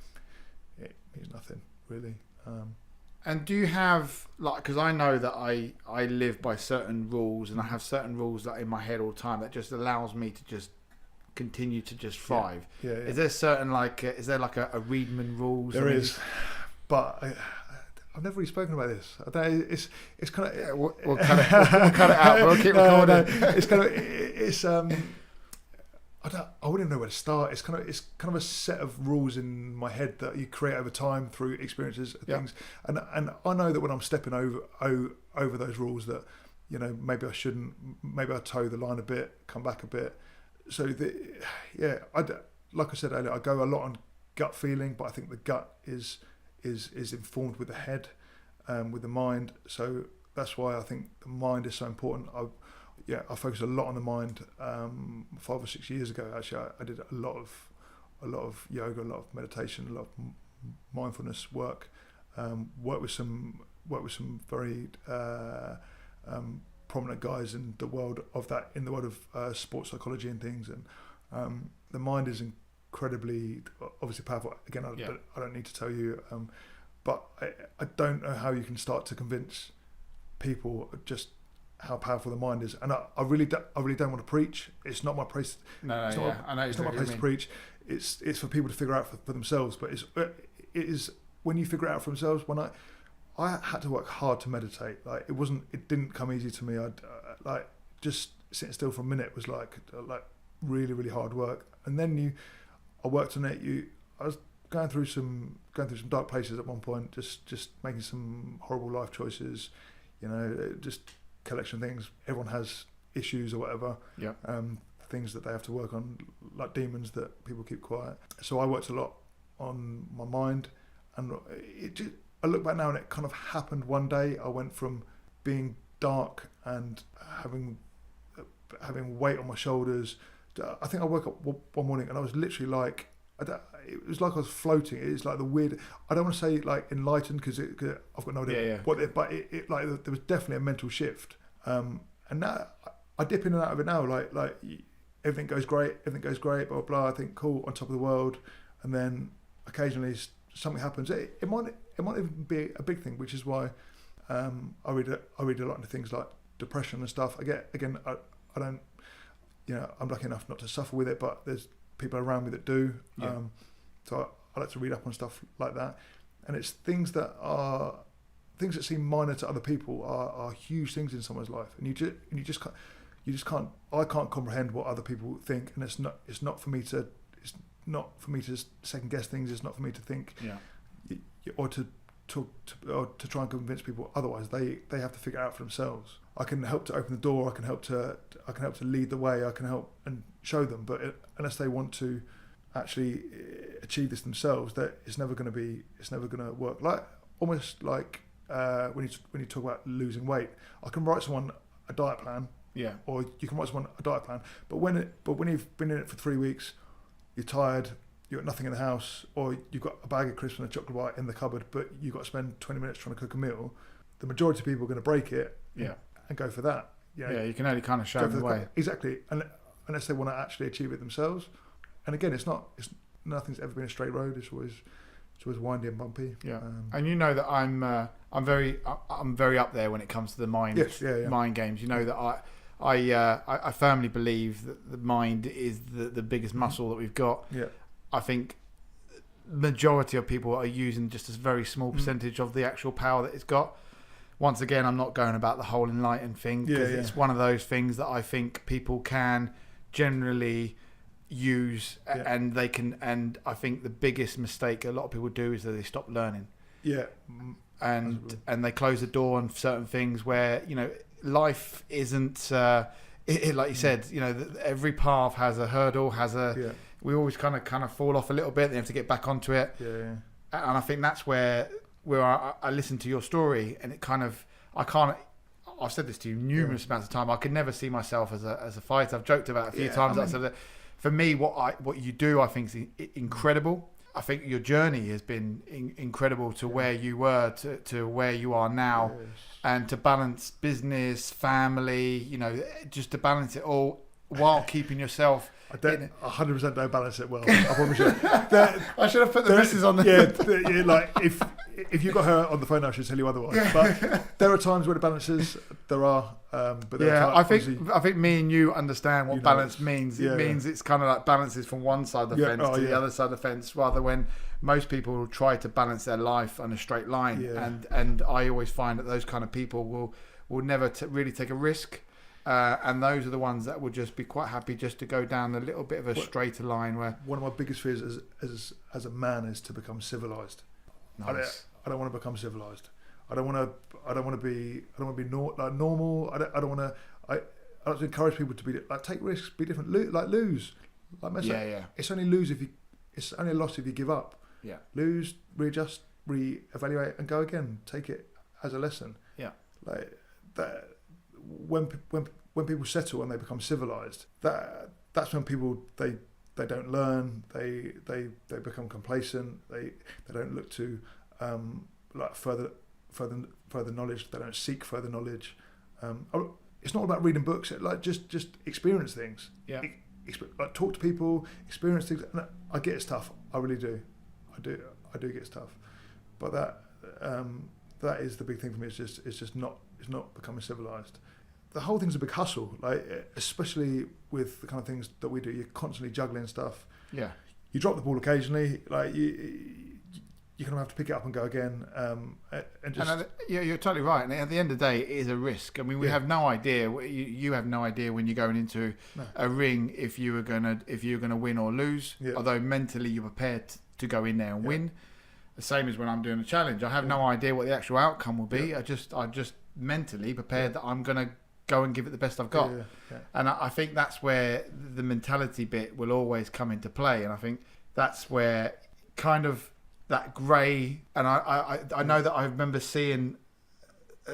it means nothing really. And do you have, like, because I know that I live by certain rules, and I have certain rules that in my head all the time that just allows me to just continue to just thrive. Yeah. Is there certain is there like a Reedman rules? There is, but I've never really spoken about this. I don't, it's kind of we'll cut it out. We'll keep recording. No, I wouldn't know where to start. It's kind of a set of rules in my head that you create over time through experiences and things. And I know that when I'm stepping over those rules, that maybe I shouldn't. Maybe I toe the line a bit, come back a bit. So like I said earlier, I go a lot on gut feeling, but I think the gut is informed with the head, with the mind. So that's why I think the mind is so important. I focused a lot on the mind. 5 or 6 years ago, actually, I did a lot of yoga, a lot of meditation, a lot of mindfulness work. Worked with some very prominent guys in the world of sports psychology and things. And the mind is incredibly, obviously powerful. Again, I don't need to tell you, but I don't know how you can start to convince people just how powerful the mind is, and I really don't want to preach. It's not my place. I know it's not my place to preach. It's for people to figure out for themselves. But it is when you figure it out for themselves. When I had to work hard to meditate. Like it didn't come easy to me. Like just sitting still for a minute was like really, really hard work. And then I worked on it. I was going through some dark places at one point. Just making some horrible life choices. Just collection of things. Everyone has issues or whatever. Yeah. Things that they have to work on, like demons that people keep quiet. So I worked a lot on my mind, and I look back now, and it kind of happened one day. I went from being dark and having weight on my shoulders. I think I woke up one morning and I was literally like, it was like I was floating. It's like the weird. I don't want to say like enlightened because I've got no idea what it. But it like there was definitely a mental shift. And now I dip in and out of it now. Like everything goes great, blah blah blah. I think cool, on top of the world, and then occasionally something happens. It might even be a big thing, which is why I read a lot into things like depression and stuff. I don't. I'm lucky enough not to suffer with it, but there's people around me that do. So I like to read up on stuff like that, and it's things that seem minor to other people are huge things in someone's life, and you just can't. I can't comprehend what other people think, and it's not for me to second guess things. It's not for me to think, or to try and convince people otherwise. They have to figure it out for themselves. I can help to open the door. I can help to lead the way. I can help and show them. But unless they want to actually achieve this themselves, that it's never going to work. Almost like when you talk about losing weight, I can write someone a diet plan. Yeah. Or you can write someone a diet plan. But when you've been in it for 3 weeks, you're tired. You've got nothing in the house, or you've got a bag of crisps and a chocolate bar in the cupboard, but you've got to spend 20 minutes trying to cook a meal. The majority of people are going to break it. Yeah. And go for that. You can only kind of show them the way. Exactly. And unless they want to actually achieve it themselves. And again, nothing's ever been a straight road. It's always windy and bumpy. Yeah, and you know that I'm very up there when it comes to the mind mind games. You know that I firmly believe that the mind is the biggest muscle that we've got. Yeah, I think majority of people are using just a very small percentage of the actual power that it's got. Once again, I'm not going about the whole enlightened thing because it's one of those things that I think people can generally use and they can. And I think the biggest mistake a lot of people do is that they stop learning. Yeah, and they close the door on certain things where life isn't like you said. Every path has a hurdle, we always kind of fall off a little bit. Then you have to get back onto it. Yeah. And I think that's where I listened to your story, and it kind of I've said this to you numerous amounts of time. I could never see myself as a fighter. I've joked about it a few times. I said that for me, what you do, I think is incredible. I think your journey has been incredible to where you were to where you are now, and to balance business, family, just to balance it all while keeping yourself. I 100% don't balance it well. I promise you. I should have put the missus on there. Yeah, like if you got her on the phone now, she'll tell you otherwise. But there are times when it balances. There are, but there are times, I think me and you understand what balance means. It means it's kind of like balances from one side of the fence to the other side of the fence, rather when most people try to balance their life on a straight line. Yeah. And I always find that those kind of people will never really take a risk. And those are the ones that will just be quite happy just to go down a little bit of a straighter line. Where one of my biggest fears as a man is to become civilized. Nice. I don't want to become civilized. I don't want to be normal. I don't want to encourage people to be like, take risks, be different, lose. Like mess up. It's only it's only a loss if you give up. Yeah. Lose, readjust, re-evaluate, and go again. Take it as a lesson. Yeah. Like that. When people settle and they become civilized, that's when people they don't learn, they become complacent, they don't look to further knowledge, they don't seek further knowledge. It's not about reading books, just experience things. Yeah. Talk to people, experience things. And I get it's tough, I really do. I do get it's tough, but that is the big thing for me. It's not becoming civilized. The whole thing's a big hustle, especially with the kind of things that we do. You're constantly juggling stuff. Yeah. You drop the ball occasionally, you kind of have to pick it up and go again. You're totally right. And at the end of the day, it is a risk. I mean, we have no idea. You have no idea when you're going into a ring if you're gonna win or lose. Yeah. Although mentally you're prepared to go in there and win. The same as when I'm doing a challenge. I have no idea what the actual outcome will be. Yeah. I just mentally prepared that I'm gonna go and give it the best I've got. Yeah. And I think that's where the mentality bit will always come into play. And I think that's where kind of that grey, and I know that I remember seeing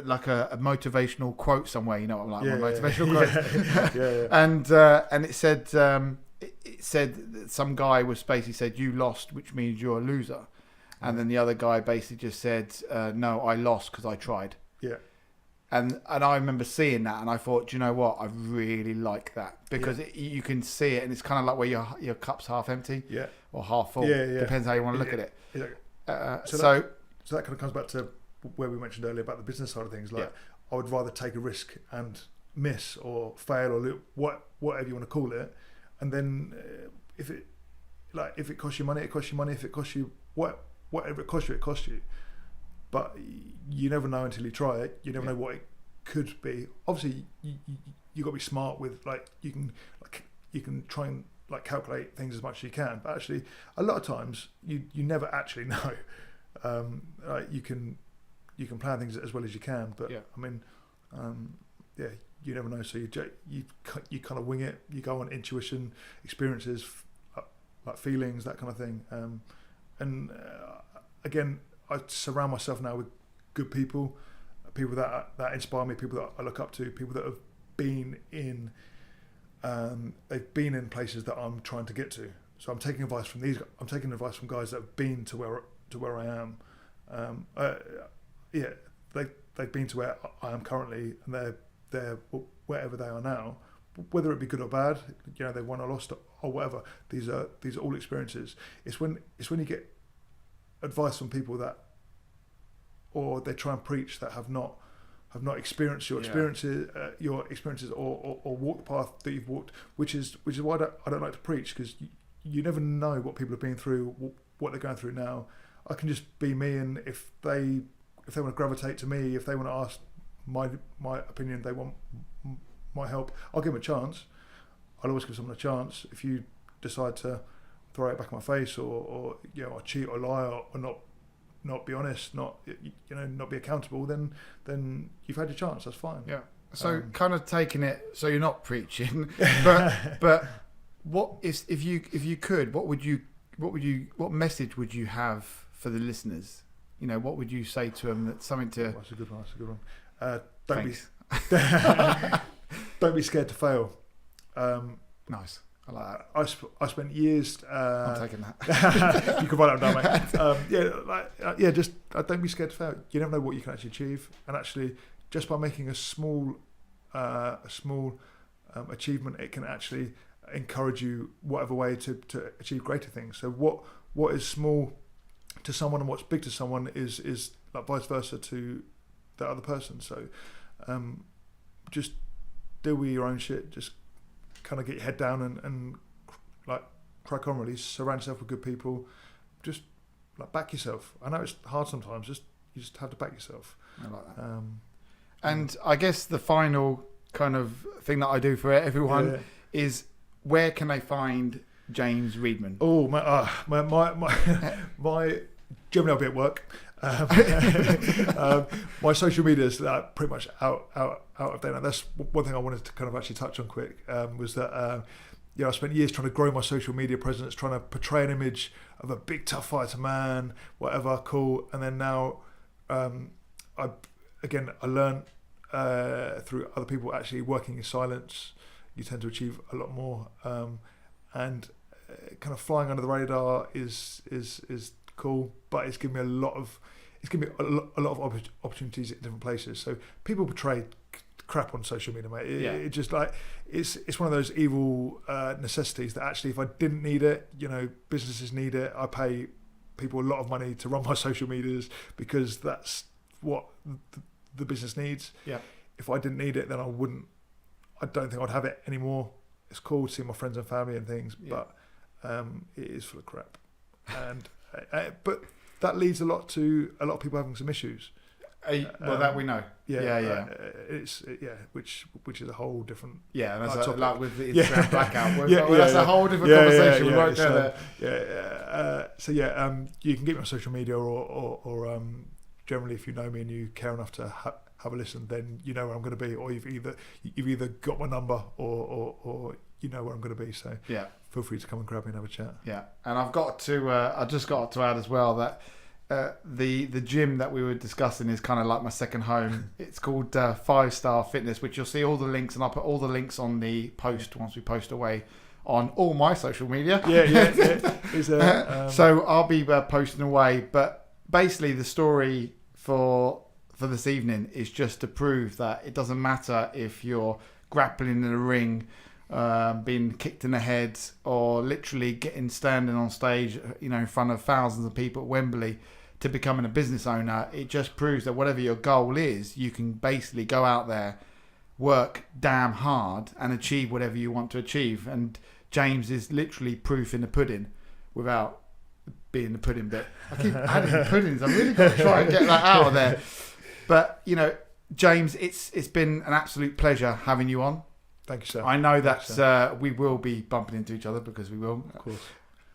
like a motivational quote somewhere, motivational quote. And it said that some guy was basically said, you lost, which means you're a loser. And then the other guy basically just said, no, I lost because I tried. Yeah. And I remember seeing that, and I thought, do you know what? I really like that because you can see it, and it's kind of like where your cup's half empty, or half full. Depends how you want to look at it. Exactly. So that kind of comes back to where we mentioned earlier about the business side of things. I would rather take a risk and miss or fail or whatever you want to call it, and then if it costs you money, it costs you money. If it costs you whatever it costs you, it costs you. But you never know until you try it. You never know what it could be. Obviously, you got to be smart with you can try and calculate things as much as you can. But actually, a lot of times you never actually know. You can plan things as well as you can. But I mean, you never know. So you kind of wing it. You go on intuition, experiences, like feelings, that kind of thing. Again, I surround myself now with good people that inspire me, people that I look up to, people that have been in they've been in places that I'm trying to get to. So I'm taking advice from these. I'm taking advice from guys that have been to where I am. They've been to where I am currently, and they're wherever they are now whether it be good or bad, they won or lost or whatever. These are all experiences. It's when you get advice from people that, or they try and preach that have not experienced your experiences, or walked the path that you've walked, which is why I don't like to preach, because you never know what people have been through, what they're going through now. I can just be me, and if they want to gravitate to me, if they want to ask my opinion, they want my help, I'll give them a chance. I'll always give someone a chance. If you decide to throw it back in my face, or cheat or lie, or not be honest, not be accountable, then you've had your chance. That's fine. Yeah. So kind of taking it. So you're not preaching, but what message would you have for the listeners? What would you say to them? That's something to. That's a good one. Thanks. Don't be scared to fail. Nice. I like that. I spent years. I'm taking that. You can write that down, mate. Just don't be scared to fail. You never know what you can actually achieve, and actually, just by making a small achievement, it can actually encourage you whatever way to achieve greater things. So what is small to someone and what's big to someone is like vice versa to the other person. So just deal with your own shit. Just kind of get your head down and like crack on. Really surround yourself with good people. Just like back yourself. I know it's hard sometimes. You just have to back yourself. I like that. And I guess the final kind of thing that I do for everyone is, where can they find James Reedman? Oh my generally I'll be at work. My social media is pretty much out of date. And that's one thing I wanted to kind of actually touch on quick, was that I spent years trying to grow my social media presence, trying to portray an image of a big tough fighter man, whatever, cool. And then now I learned through other people actually working in silence, you tend to achieve a lot more, and kind of flying under the radar is cool, but it's given me a lot of opportunities at different places. So people portray crap on social media, mate. It just like it's one of those evil necessities that actually, if I didn't need it, businesses need it. I pay people a lot of money to run my social medias because that's what the business needs. Yeah. If I didn't need it, then I don't think I'd have it anymore. It's cool to see my friends and family and things, but it is full of crap. And but that leads a lot of people having some issues. That we know. Which is a whole different. Yeah, and that's like with the Instagram blackout. That's a whole different conversation. We won't go there. You can get me on social media, or generally, if you know me and you care enough to have a listen, then you know where I'm going to be, or you've either got my number or you know where I'm going to be. So feel free to come and grab me and have a chat. Yeah, and I just got to add as well that the gym that we were discussing is kind of like my second home. It's called 5 Star Fitness, which you'll see all the links, and I'll put all the links on the post once we post away on all my social media. So I'll be posting away, but basically the story for this evening is just to prove that it doesn't matter if you're grappling in a ring, being kicked in the head, or literally standing on stage, in front of thousands of people at Wembley, to becoming a business owner. It just proves that whatever your goal is, you can basically go out there, work damn hard, and achieve whatever you want to achieve. And James is literally proof in the pudding, without being the pudding bit. I keep adding puddings. I'm really got to try and get that out of there. But James, it's been an absolute pleasure having you on. Thank you, sir. I know that we will be bumping into each other, because we will. Of course.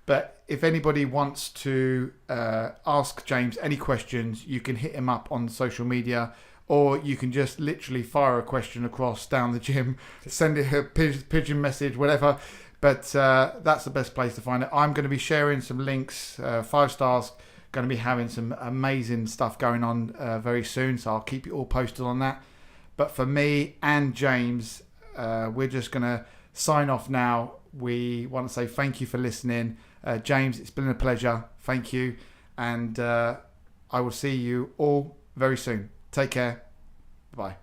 But if anybody wants to ask James any questions, you can hit him up on social media, or you can just literally fire a question across down the gym, send it a pigeon message, whatever. But that's the best place to find it. I'm going to be sharing some links. 5 Stars going to be having some amazing stuff going on very soon, so I'll keep you all posted on that. But for me and James, we're just going to sign off now. We want to say thank you for listening. James, it's been a pleasure. Thank you. And I will see you all very soon. Take care. Bye.